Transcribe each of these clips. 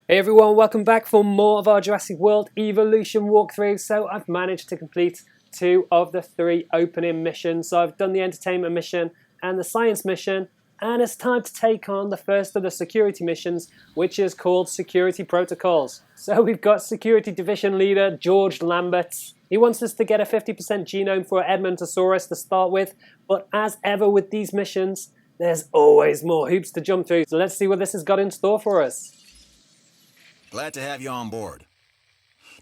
Hey everyone, welcome back for more of our Jurassic World Evolution walkthrough. So I've managed to complete 2 of the 3 opening missions. So I've done the entertainment mission and the science mission, and it's time to take on the first of the security missions, which is called Security Protocols. So we've got Security Division Leader George Lambert. He wants us to get a 50% genome for Edmontosaurus to start with, but as ever with these missions, there's always more hoops to jump through. So let's see what this has got in store for us. Glad to have you on board.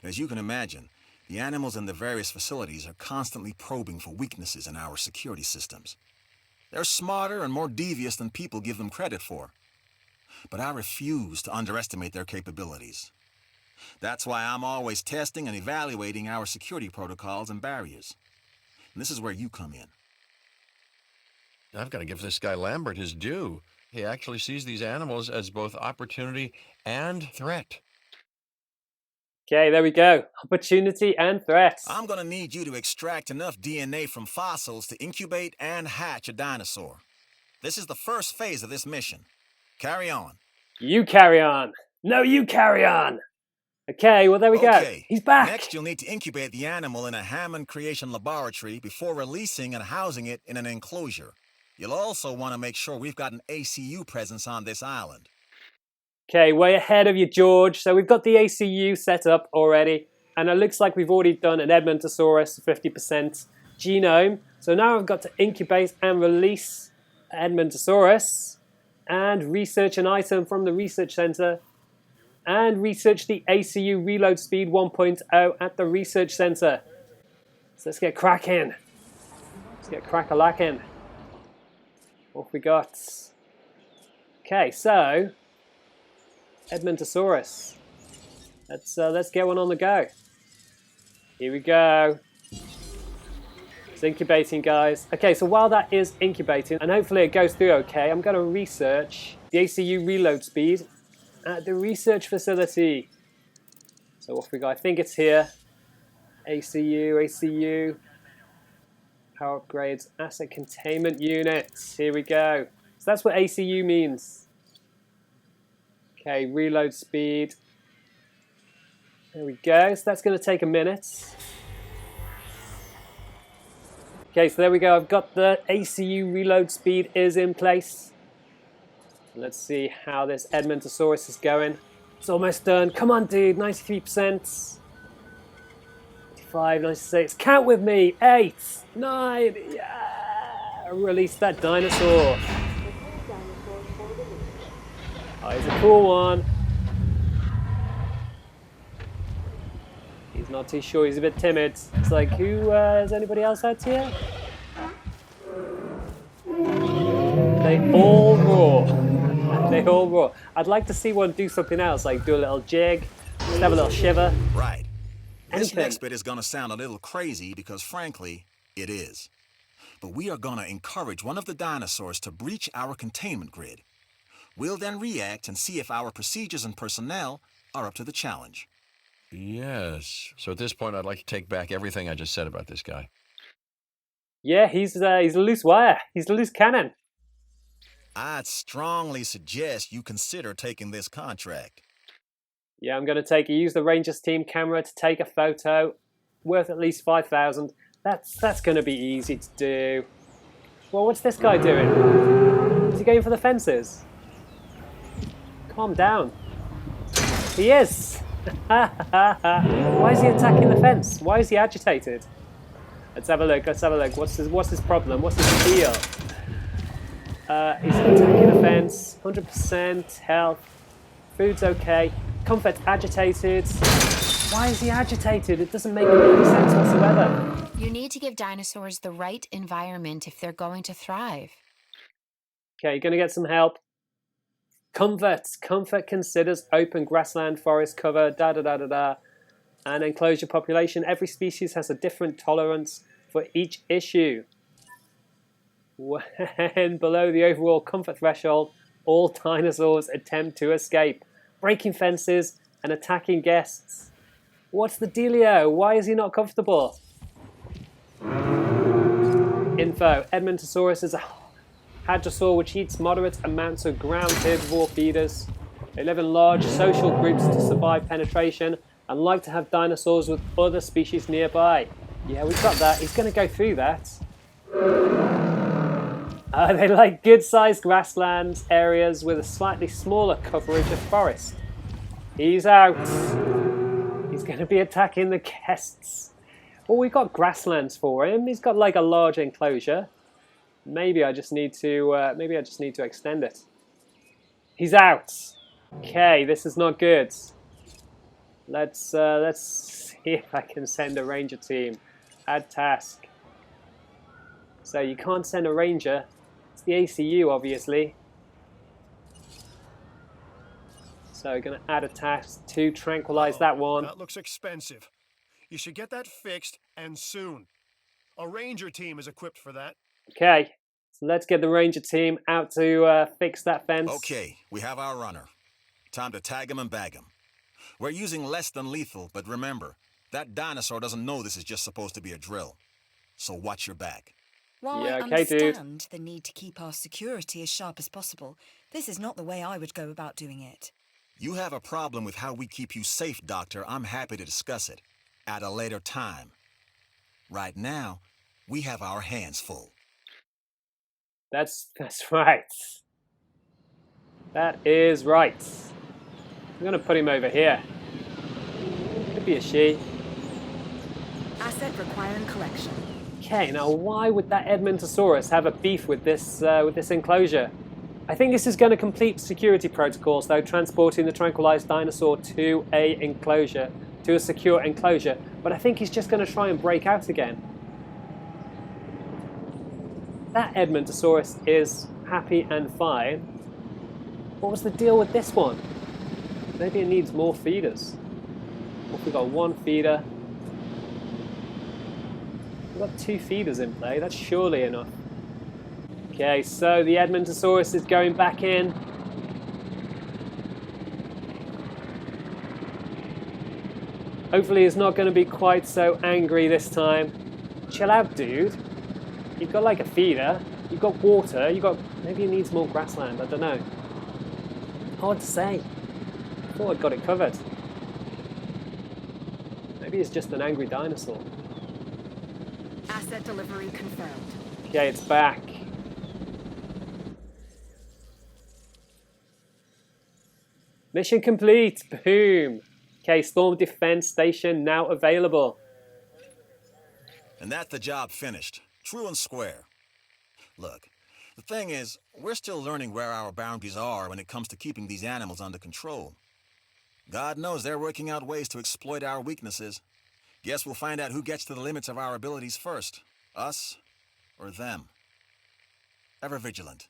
As you can imagine, the animals in the various facilities are constantly probing for weaknesses in our security systems. They're smarter and more devious than people give them credit for. But I refuse to underestimate their capabilities. That's why I'm always testing and evaluating our security protocols and barriers. And this is where you come in. I've got to give this guy Lambert his due. He actually sees these animals as both opportunity and threat. Okay, there we go. Opportunity and threat. I'm going to need you to extract enough DNA from fossils to incubate and hatch a dinosaur. This is the first phase of this mission. Carry on. You carry on. No, you carry on. Okay, well there we go. He's back. Next, you'll need to incubate the animal in a Hammond creation laboratory before releasing and housing it in an enclosure. You'll also want to make sure we've got an ACU presence on this island. Okay, way ahead of you, George. So we've got the ACU set up already, and it looks like we've already done an Edmontosaurus 50% genome. So now I've got to incubate and release Edmontosaurus, and research an item from the research center, and research the ACU reload speed 1.0 at the research center. So let's get cracking. Let's get crack-a-lacking. What have we got? Okay, so Edmontosaurus. Let's get one on the go. Here we go. It's incubating, guys. Okay, so while that is incubating, and hopefully it goes through okay, I'm going to research the ACU reload speed at the research facility. So what have we got? I think it's here. ACU. Power upgrades, asset containment units. Here we go. So that's what ACU means. Okay, reload speed. There we go. So that's going to take a minute. Okay, so there we go. I've got the ACU reload speed is in place. Let's see how this Edmontosaurus is going. It's almost done. Come on, dude. 93%. 96. Count with me. 8, 9. Yeah. Release that dinosaur. Oh, he's a cool one. He's not too sure. He's a bit timid. It's like, who is anybody else out here? They all roar. They all roar. I'd like to see one do something else, like do a little jig, just have a little shiver. Right. This Anything. next bit is going to sound a little crazy because, frankly, it is. But we are going to encourage one of the dinosaurs to breach our containment grid. We'll then react and see if our procedures and personnel are up to the challenge. Yes. So at this point, I'd like to take back everything I just said about this guy. Yeah, he's a loose wire. He's a loose cannon. I'd strongly suggest you consider taking this contract. Yeah, I'm going to use the Rangers team camera to take a photo worth at least 5,000. That's going to be easy to do. Well, what's this guy doing? Is he going for the fences? Calm down. He is. Why is he attacking the fence? Why is he agitated? Let's have a look. What's his problem? What's his deal? He's attacking a fence. 100% health. Food's okay. Comfort's agitated. Why is he agitated? It doesn't make any sense whatsoever. You need to give dinosaurs the right environment if they're going to thrive. Okay, you're going to get some help. Comfort considers open grassland, forest cover, and enclosure population. Every species has a different tolerance for each issue. When below the overall comfort threshold, all dinosaurs attempt to escape, breaking fences and attacking guests. What's the dealio? Why is he not comfortable? Info. Edmontosaurus is a hadrosaur which eats moderate amounts of ground herbivore feeders. They live in large social groups to survive penetration and like to have dinosaurs with other species nearby. Yeah, we've got that. He's going to go through that. They like good-sized grasslands areas with a slightly smaller coverage of forest. He's out. He's going to be attacking the guests. Well, we've got grasslands for him. He's got like a large enclosure. Maybe I just need to extend it. He's out. Okay, this is not good. Let's see if I can send a ranger team. Add task. So you can't send a ranger. It's the ACU, obviously. So we're going to add a task to tranquilize that one. That looks expensive. You should get that fixed, and soon. A ranger team is equipped for that. Okay, so let's get the ranger team out to fix that fence. Okay, we have our runner. Time to tag him and bag him. We're using less than lethal, but remember, that dinosaur doesn't know this is just supposed to be a drill. So watch your back. While Yeah, I okay, dude. understand the need to keep our security as sharp as possible, this is not the way I would go about doing it. You have a problem with how we keep you safe, Doctor. I'm happy to discuss it at a later time. Right now, we have our hands full. That's right. That is right. I'm going to put him over here. Could be a she. Asset requiring collection. Okay, now why would that edmontosaurus have a beef with this enclosure? I think this is going to complete security protocols, though, transporting the tranquilized dinosaur to a secure enclosure. But I think he's just going to try and break out again. That edmontosaurus is happy and fine. What was the deal with this one? Maybe it needs more feeders. Well, we've got one feeder. We've got 2 feeders in play. That's surely enough. Okay, so the edmontosaurus is going back in. Hopefully he's not going to be quite so angry this time. Chill out, dude. You've got like a feeder. You've got water. Maybe he needs more grassland. I don't know. Hard to say. I thought I'd got it covered. Maybe it's just an angry dinosaur. Asset delivery confirmed. Okay, it's back. Mission complete. Boom. Okay, Storm Defense Station now available. And that's the job finished. True and square. Look, the thing is, we're still learning where our boundaries are when it comes to keeping these animals under control. God knows they're working out ways to exploit our weaknesses. Guess we'll find out who gets to the limits of our abilities first. Us or them. Ever vigilant.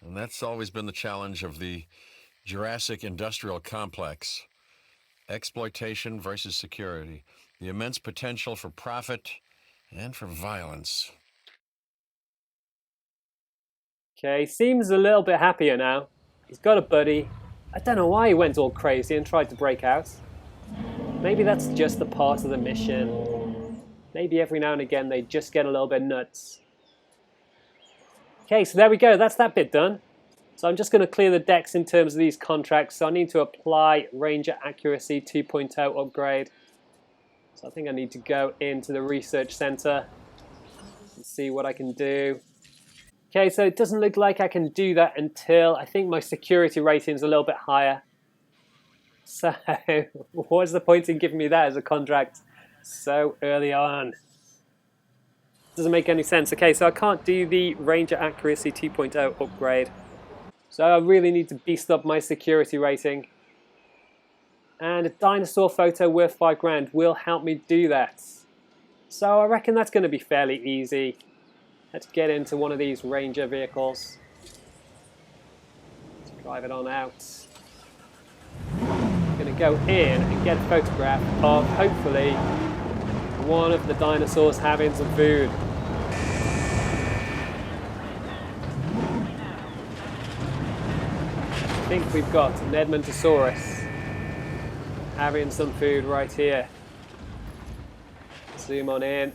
And that's always been the challenge of the Jurassic industrial complex. Exploitation versus security. The immense potential for profit and for violence. Okay, seems a little bit happier now. He's got a buddy. I don't know why he went all crazy and tried to break out. Maybe that's just a part of the mission. Maybe every now and again they just get a little bit nuts. Okay, so there we go. That's that bit done. So I'm just going to clear the decks in terms of these contracts. So I need to apply Ranger Accuracy 2.0 upgrade. So I think I need to go into the research center and see what I can do. Okay, so it doesn't look like I can do that until I think my security rating is a little bit higher. So what's the point in giving me that as a contract so early on? Doesn't make any sense. Okay, so I can't do the Ranger Accuracy 2.0 upgrade. So I really need to beast up my security rating. And a dinosaur photo worth $5,000 will help me do that. So I reckon that's going to be fairly easy. Let's get into one of these Ranger vehicles. Let's drive it on out. I'm going to go in and get a photograph of, hopefully, one of the dinosaurs having some food. I think we've got an edmontosaurus having some food right here. Zoom on in.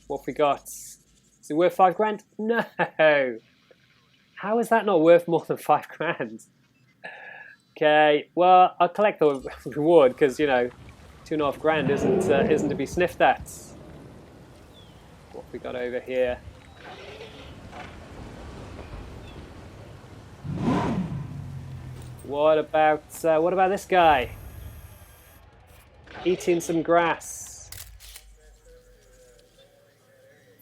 What have we got? Is it worth $5,000? No! How is that not worth more than $5,000? Okay, well, I'll collect the reward because, you know, 2.5 grand isn't to be sniffed at. What have we got over here? What about this guy? Eating some grass.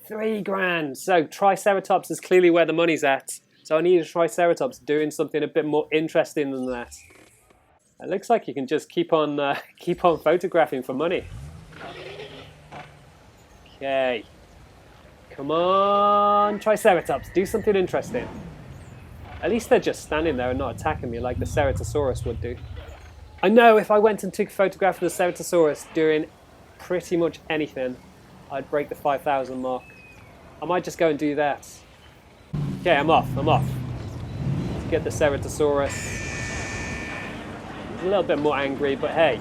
3 grand. So Triceratops is clearly where the money's at. So I need a Triceratops doing something a bit more interesting than that. It looks like you can just keep on photographing for money. Okay. Come on, Triceratops, do something interesting. At least they're just standing there and not attacking me like the Ceratosaurus would do. I know if I went and took a photograph of the Ceratosaurus doing pretty much anything, I'd break the 5,000 mark. I might just go and do that. Okay, I'm off. Let's get the Ceratosaurus. He's a little bit more angry, but hey.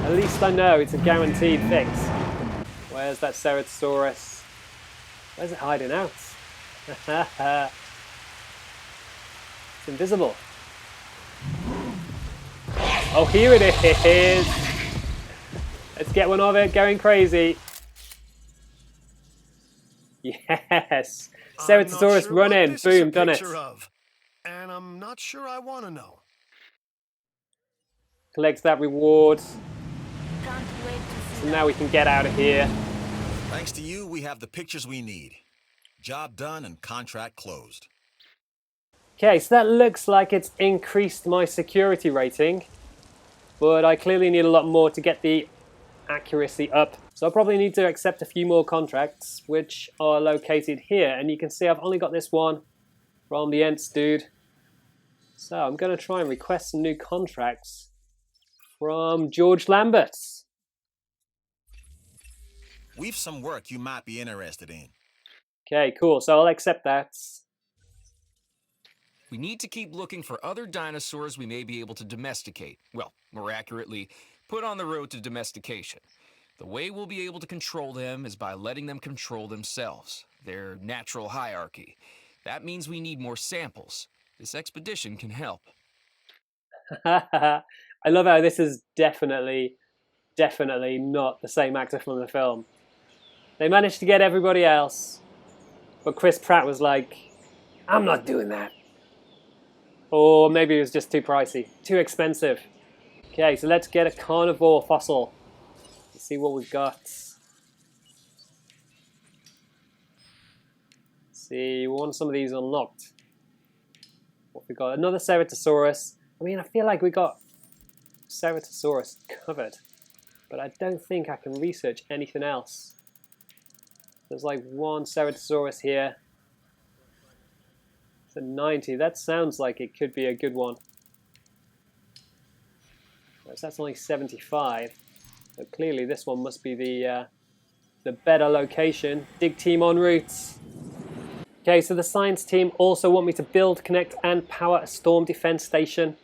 At least I know it's a guaranteed fix. Where's that Ceratosaurus? Where's it hiding out? It's invisible. Oh, here it is. Let's get one of it going crazy. Yes. Ceratosaurus running. Boom, done it. And I'm not sure I want to know. Collect that reward. So now we can get out of here. Thanks to you, we have the pictures we need. Job done and contract closed. Okay, so that looks like it's increased my security rating. But I clearly need a lot more to get the accuracy up. So I'll probably need to accept a few more contracts, which are located here. And you can see I've only got this one from the Ents dude. So I'm going to try and request some new contracts from George Lambert. We've some work you might be interested in. Okay, cool. So I'll accept that. We need to keep looking for other dinosaurs we may be able to domesticate. Well, more accurately, put on the road to domestication. The way we'll be able to control them is by letting them control themselves, their natural hierarchy. That means we need more samples. This expedition can help. I love how this is definitely not the same actor from the film. They managed to get everybody else, but Chris Pratt was like, I'm not doing that. Or maybe it was just too pricey, too expensive. Okay, so let's get a carnivore fossil. Let's see what we've got. Let's see, we want some of these unlocked. What we got? Another Ceratosaurus. I mean, I feel like we got Ceratosaurus covered, but I don't think I can research anything else. There's like one Ceratosaurus here. It's a 90. That sounds like it could be a good one. Whereas that's only 75. So clearly this one must be the better location. Dig team en route. Okay, so the science team also want me to build, connect, and power a storm defense station.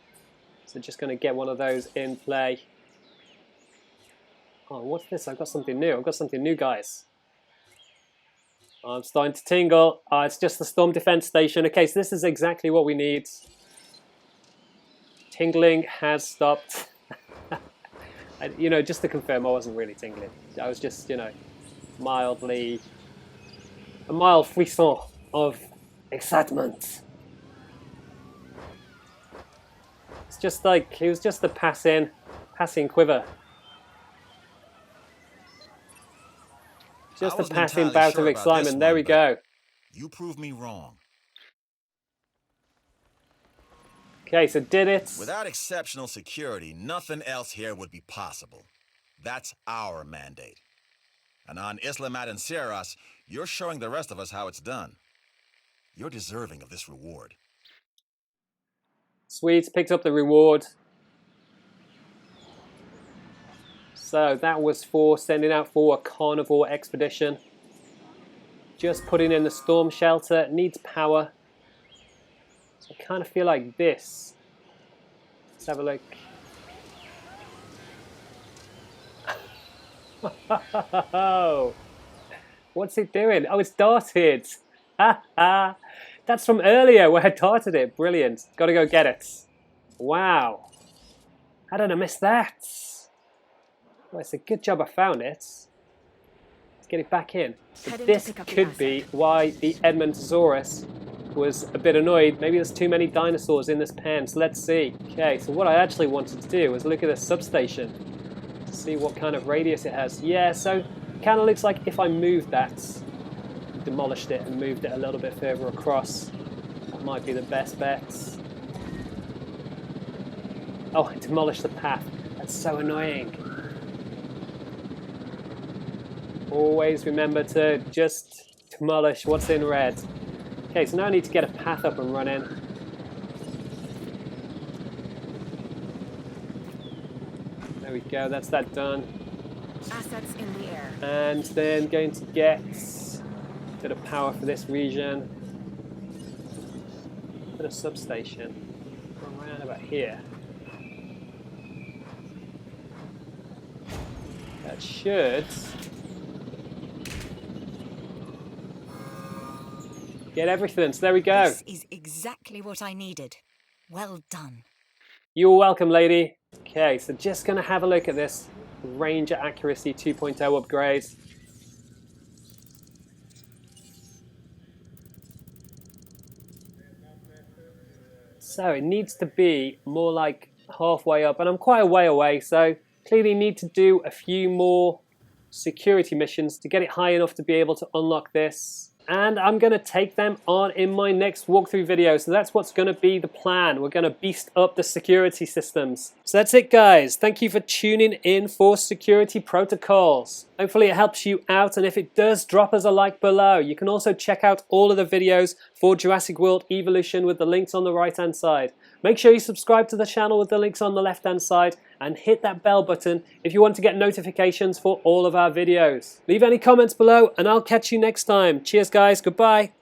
So just going to get one of those in play. Oh, what's this? I've got something new. I've got something new, guys. I'm starting to tingle. It's just the storm defense station. Okay, so this is exactly what we need. Tingling has stopped. You know, just to confirm, I wasn't really tingling. I was just, you know, a mild frisson of excitement. It's just like, it was just a passing quiver. Just a passing bout of excitement. There we go. You proved me wrong. Okay, so did it. Without exceptional security, nothing else here would be possible. That's our mandate. And on Isla Matanceras, you're showing the rest of us how it's done. You're deserving of this reward. Sweet, picked up the reward. So that was for sending out for a carnivore expedition. Just putting in the storm shelter. It needs power. So I kind of feel like this. Let's have a look. Oh, what's it doing? Oh, it's darted. That's from earlier where I darted it. Brilliant. Got to go get it. Wow. How did I miss that? Well, it's a good job I found it. Let's get it back in. But this could be why the edmontosaurus was a bit annoyed. Maybe there's too many dinosaurs in this pen, so let's see. Okay, so what I actually wanted to do was look at the substation to see what kind of radius it has. Yeah, so it kind of looks like if I moved that, demolished it and moved it a little bit further across, that might be the best bet. Oh, I demolished the path. That's so annoying. Always remember to just demolish what's in red. Okay, so now I need to get a path up and running. There we go, that's that done. Assets in the air. And then going to get a bit of power for this region. Put a substation around about here. That should get everything. So there we go. This is exactly what I needed. Well done. You're welcome, lady. Okay, so just going to have a look at this Ranger Accuracy 2.0 upgrade. So it needs to be more like halfway up, and I'm quite a way away, so clearly need to do a few more security missions to get it high enough to be able to unlock this. And I'm going to take them on in my next walkthrough video. So that's what's going to be the plan. We're going to beast up the security systems. So that's it, guys. Thank you for tuning in for Security Protocols. Hopefully it helps you out. And if it does, drop us a like below. You can also check out all of the videos for Jurassic World Evolution with the links on the right-hand side. Make sure you subscribe to the channel with the links on the left-hand side and hit that bell button if you want to get notifications for all of our videos. Leave any comments below and I'll catch you next time. Cheers, guys. Goodbye.